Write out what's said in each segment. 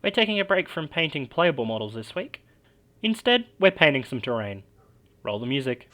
We're taking a break from painting playable models this week. Instead, we're painting some terrain. Roll the music.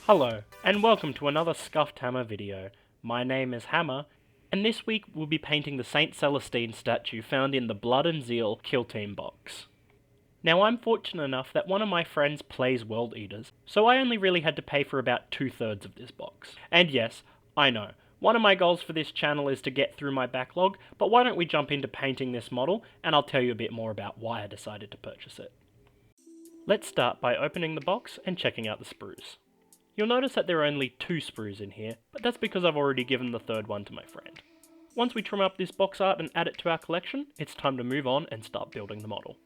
Hello, and welcome to another Scuffed Hammer video. My name is Hammer, and this week we'll be painting the Saint Celestine Statue found in the Blood and Zeal KILLTEAM box. Now I'm fortunate enough that one of my friends plays World Eaters, so I only really had to pay for about 2/3 of this box. And yes, I know, one of my goals for this channel is to get through my backlog, but why don't we jump into painting this model, and I'll tell you a bit more about why I decided to purchase it. Let's start by opening the box and checking out the sprues. You'll notice that there are only 2 sprues in here, but that's because I've already given the third one to my friend. Once we trim up this box art and add it to our collection, it's time to move on and start building the model.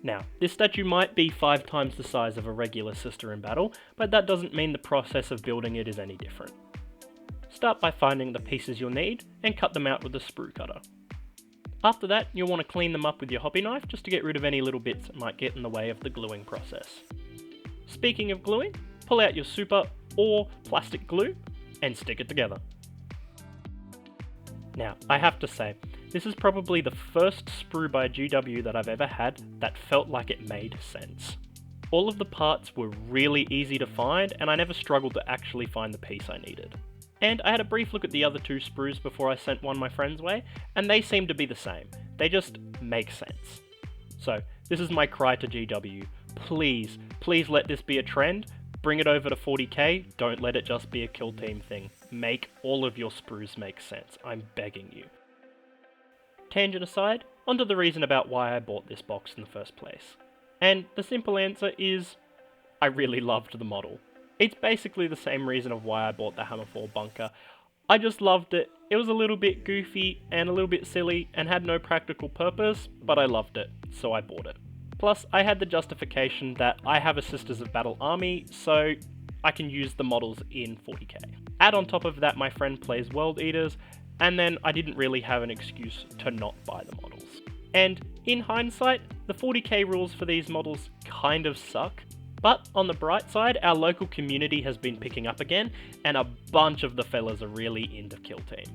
Now, this statue might be 5 times the size of a regular sister in battle, but that doesn't mean the process of building it is any different. Start by finding the pieces you'll need, and cut them out with a sprue cutter. After that, you'll want to clean them up with your hobby knife just to get rid of any little bits that might get in the way of the gluing process. Speaking of gluing, pull out your super or plastic glue and stick it together. Now, I have to say, this is probably the first sprue by GW that I've ever had that felt like it made sense. All of the parts were really easy to find, and I never struggled to actually find the piece I needed. And I had a brief look at the other 2 sprues before I sent one my friend's way, and they seem to be the same. They just make sense. So, this is my cry to GW. Please, please let this be a trend. Bring it over to 40k, don't let it just be a KILLTEAM thing. Make all of your sprues make sense, I'm begging you. Tangent aside, onto the reason about why I bought this box in the first place. And the simple answer is, I really loved the model. It's basically the same reason of why I bought the Hammer 4 bunker. I just loved it. It was a little bit goofy and a little bit silly and had no practical purpose, but I loved it, so I bought it. Plus, I had the justification that I have a Sisters of Battle army, so I can use the models in 40k. Add on top of that my friend plays World Eaters, and then I didn't really have an excuse to not buy the models. And in hindsight, the 40k rules for these models kind of suck, but on the bright side, our local community has been picking up again, and a bunch of the fellas are really into KILLTEAM.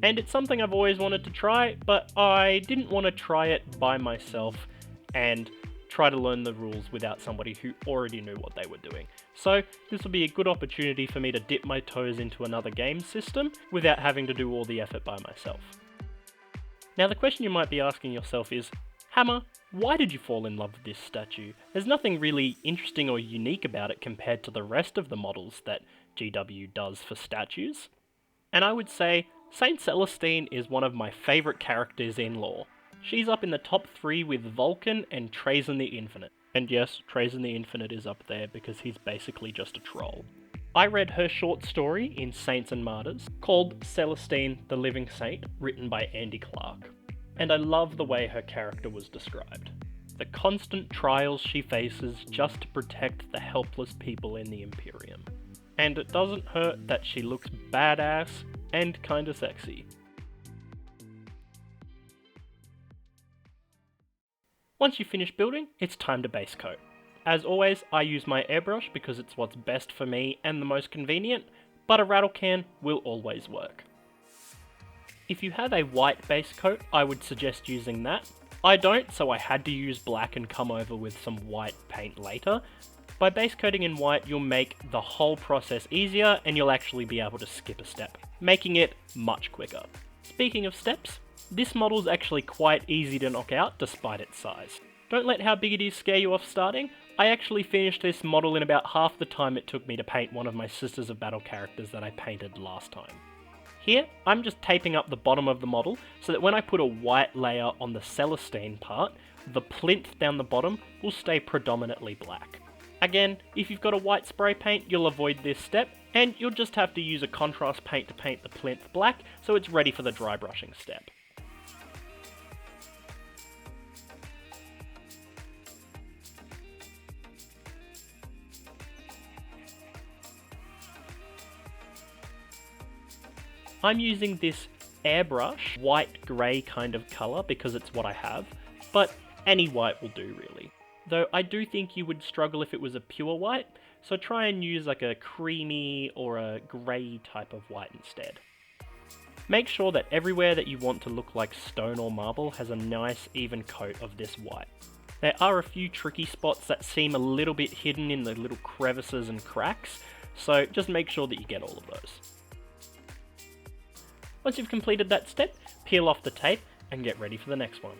And it's something I've always wanted to try, but I didn't want to try it by myself and try to learn the rules without somebody who already knew what they were doing. So this will be a good opportunity for me to dip my toes into another game system without having to do all the effort by myself. Now the question you might be asking yourself is, Hammer, why did you fall in love with this statue? There's nothing really interesting or unique about it compared to the rest of the models that GW does for statues. And I would say, Saint Celestine is one of my favourite characters in lore. She's up in the top 3 with Vulcan and Trazen the Infinite. And yes, Trazen the Infinite is up there because he's basically just a troll. I read her short story in Saints and Martyrs called Celestine the Living Saint, written by Andy Clark. And I love the way her character was described. The constant trials she faces just to protect the helpless people in the Imperium. And it doesn't hurt that she looks badass and kinda sexy. Once you finish building, it's time to base coat. As always, I use my airbrush because it's what's best for me and the most convenient, but a rattle can will always work. If you have a white base coat, I would suggest using that. I don't, so I had to use black and come over with some white paint later. By base coating in white, you'll make the whole process easier and you'll actually be able to skip a step, making it much quicker. Speaking of steps, this model's actually quite easy to knock out despite its size. Don't let how big it is scare you off starting. I actually finished this model in about half the time it took me to paint one of my Sisters of Battle characters that I painted last time. Here, I'm just taping up the bottom of the model so that when I put a white layer on the Celestine part, the plinth down the bottom will stay predominantly black. Again, if you've got a white spray paint, you'll avoid this step, and you'll just have to use a contrast paint to paint the plinth black so it's ready for the dry brushing step. I'm using this airbrush white grey kind of colour because it's what I have, but any white will do really. though I do think you would struggle if it was a pure white, so try and use like a creamy or a grey type of white instead. Make sure that everywhere that you want to look like stone or marble has a nice even coat of this white. There are a few tricky spots that seem a little bit hidden in the little crevices and cracks, so just make sure that you get all of those. Once you've completed that step, peel off the tape and get ready for the next one.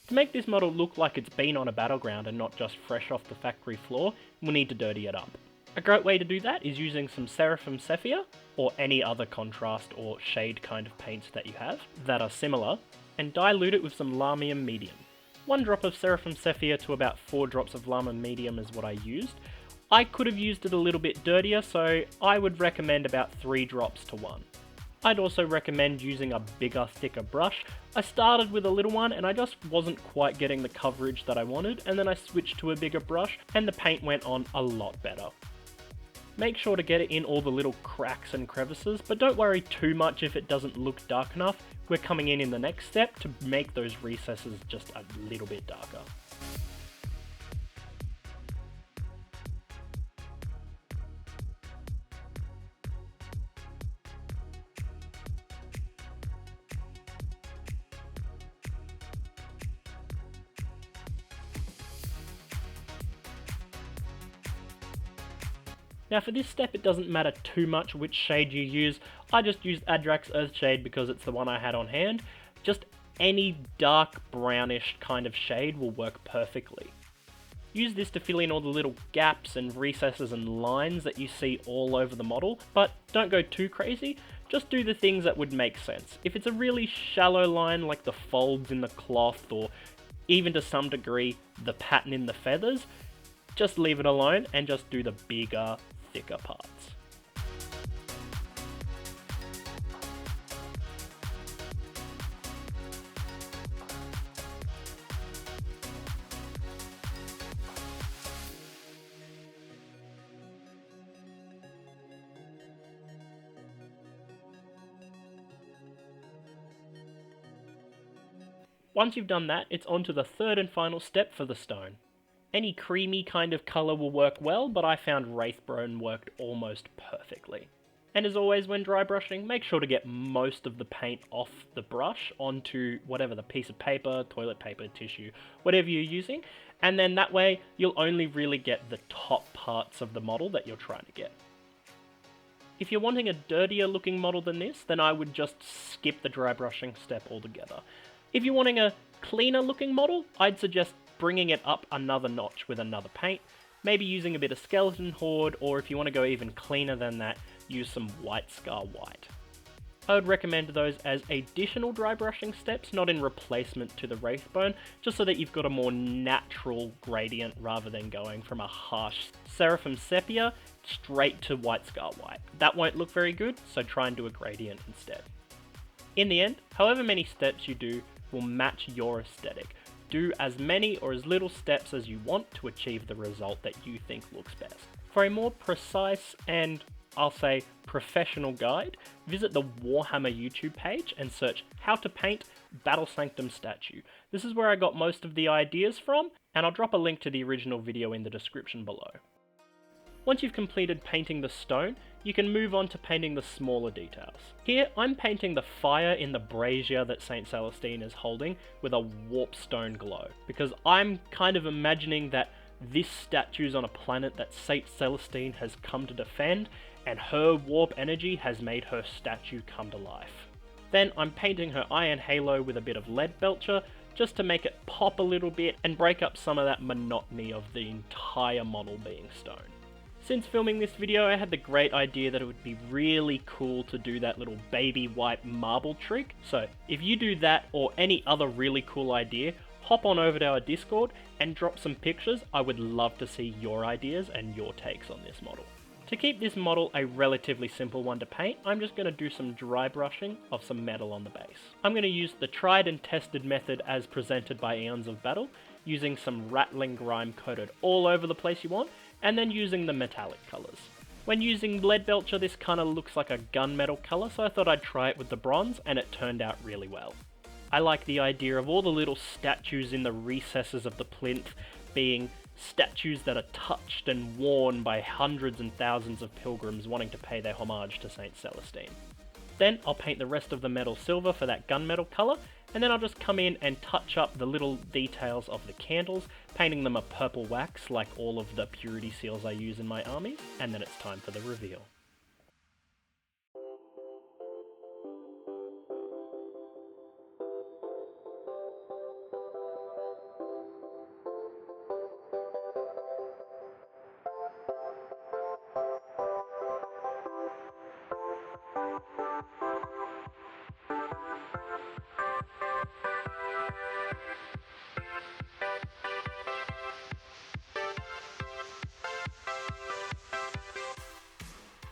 To make this model look like it's been on a battleground and not just fresh off the factory floor, we'll need to dirty it up. A great way to do that is using some Seraphim Sepia, or any other contrast or shade kind of paints that you have that are similar, and dilute it with some Lamium Medium. 1 drop of Seraphim Sepia to about 4 drops of Lamium Medium is what I used. I could have used it a little bit dirtier, so I would recommend about 3 drops to 1. I'd also recommend using a bigger, thicker brush. I started with a little one and I just wasn't quite getting the coverage that I wanted, and then I switched to a bigger brush and the paint went on a lot better. Make sure to get it in all the little cracks and crevices, but don't worry too much if it doesn't look dark enough. We're coming in the next step to make those recesses just a little bit darker. Now for this step it doesn't matter too much which shade you use. I just used Adrax Earthshade because it's the one I had on hand. Just any dark brownish kind of shade will work perfectly. Use this to fill in all the little gaps and recesses and lines that you see all over the model, but don't go too crazy, just do the things that would make sense. If it's a really shallow line like the folds in the cloth, or even to some degree the pattern in the feathers, just leave it alone and just do the bigger, thicker parts. Once you've done that, it's on to the third and final step for the stone. Any creamy kind of colour will work well, but I found Wraithbone worked almost perfectly. And as always when dry brushing, make sure to get most of the paint off the brush onto whatever the piece of paper, toilet paper, tissue, whatever you're using, and then that way you'll only really get the top parts of the model that you're trying to get. If you're wanting a dirtier looking model than this, then I would just skip the dry brushing step altogether. If you're wanting a cleaner looking model, I'd suggest bringing it up another notch with another paint, maybe using a bit of Skeleton Horde, or if you want to go even cleaner than that, use some White Scar White. I would recommend those as additional dry brushing steps, not in replacement to the Wraithbone, just so that you've got a more natural gradient rather than going from a harsh Seraphim Sepia straight to White Scar White. That won't look very good, so try and do a gradient instead. In the end, however many steps you do will match your aesthetic. Do as many or as little steps as you want to achieve the result that you think looks best. For a more precise and, I'll say, professional guide, visit the Warhammer YouTube page and search How to Paint Battle Sanctum Statue. This is where I got most of the ideas from, and I'll drop a link to the original video in the description below. Once you've completed painting the stone, you can move on to painting the smaller details. Here, I'm painting the fire in the brazier that Saint Celestine is holding with a warp stone glow, because I'm kind of imagining that this statue's on a planet that Saint Celestine has come to defend, and her warp energy has made her statue come to life. Then I'm painting her iron halo with a bit of lead belcher, just to make it pop a little bit and break up some of that monotony of the entire model being stone. Since filming this video, I had the great idea that it would be really cool to do that little baby white marble trick. So if you do that or any other really cool idea, hop on over to our Discord and drop some pictures. I would love to see your ideas and your takes on this model. To keep this model a relatively simple one to paint, I'm just going to do some dry brushing of some metal on the base. I'm going to use the tried and tested method as presented by Eons of Battle, using some rattling grime coated all over the place you want, and then using the metallic colours. When using lead belcher, this kind of looks like a gunmetal colour, so I thought I'd try it with the bronze, and it turned out really well. I like the idea of all the little statues in the recesses of the plinth being statues that are touched and worn by hundreds and thousands of pilgrims wanting to pay their homage to Saint Celestine. Then I'll paint the rest of the metal silver for that gunmetal colour, and then I'll just come in and touch up the little details of the candles, painting them a purple wax like all of the purity seals I use in my armies, and then it's time for the reveal.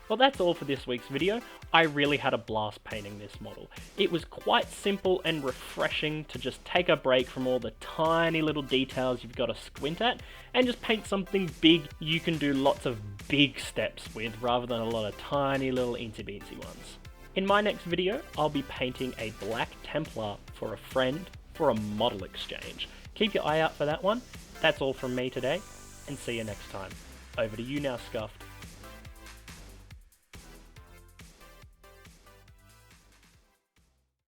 Well, that's all for this week's video. I really had a blast painting this model. It was quite simple and refreshing to just take a break from all the tiny little details you've got to squint at and just paint something big you can do lots of big steps with rather than a lot of tiny little incy-beansy ones. In my next video, I'll be painting a Black Templar for a friend for a model exchange. Keep your eye out for that one. That's all from me today, and see you next time. Over to you now, Scuffed.